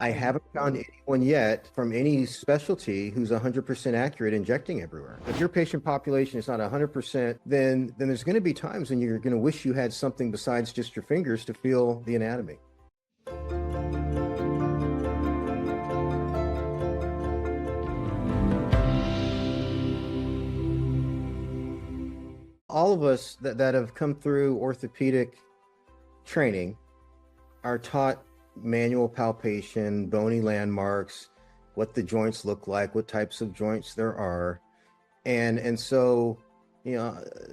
I haven't found anyone yet from any specialty who's 100% accurate injecting everywhere. If your patient population is not 100%, then there's going to be times when you're going to wish you had something besides just your fingers to feel the anatomy. All of us that have come through orthopedic training are taught manual palpation, bony landmarks, what the joints look like, what types of joints there are. And so,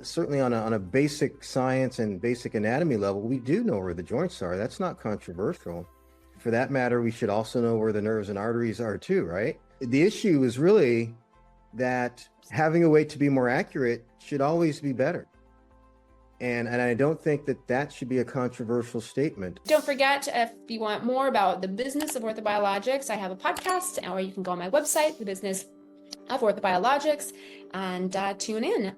certainly on a basic science and basic anatomy level, we do know where the joints are. That's not controversial. For that matter, we should also know where the nerves and arteries are too, right? The issue is really that having a way to be more accurate should always be better. And I don't think that should be a controversial statement. Don't forget, if you want more about the business of orthobiologics, I have a podcast, or you can go on my website, The Business of Orthobiologics, and tune in.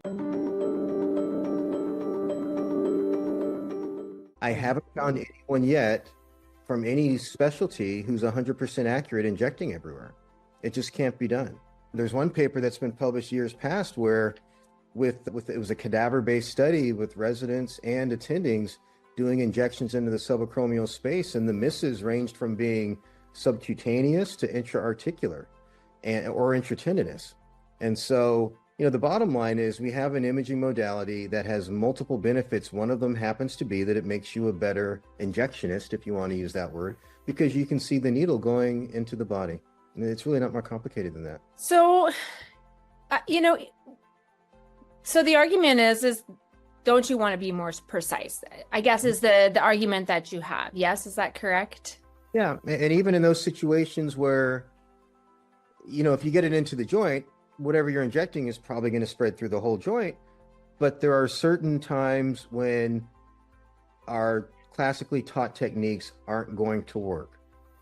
I haven't found anyone yet from any specialty who's 100% accurate injecting everywhere. It just can't be done. There's one paper that's been published years past where it was a cadaver-based study with residents and attendings doing injections into the subacromial space, and the misses ranged from being subcutaneous to intra-articular or intratendinous. And so, the bottom line is we have an imaging modality that has multiple benefits. One of them happens to be that it makes you a better injectionist, if you want to use that word, because you can see the needle going into the body. And it's really not more complicated than that. So, so the argument is don't you want to be more precise? I guess is the argument that you have. Yes, is that correct? Yeah, and even in those situations where, if you get it into the joint, whatever you're injecting is probably going to spread through the whole joint. But there are certain times when our classically taught techniques aren't going to work.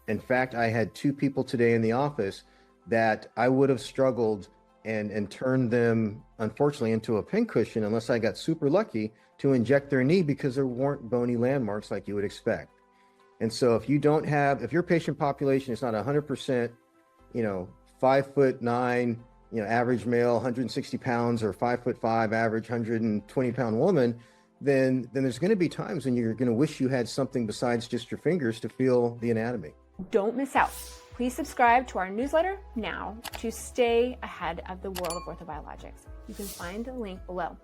In fact, I had two people today in the office that I would have struggled and turned them, unfortunately, into a pincushion unless I got super lucky to inject their knee because there weren't bony landmarks like you would expect. And so if your patient population is not 100%, 5'9", average male, 160 pounds, or 5'5", average 120-pound woman, then there's going to be times when you're going to wish you had something besides just your fingers to feel the anatomy. Don't miss out. Please subscribe to our newsletter now to stay ahead of the world of orthobiologics. You can find the link below.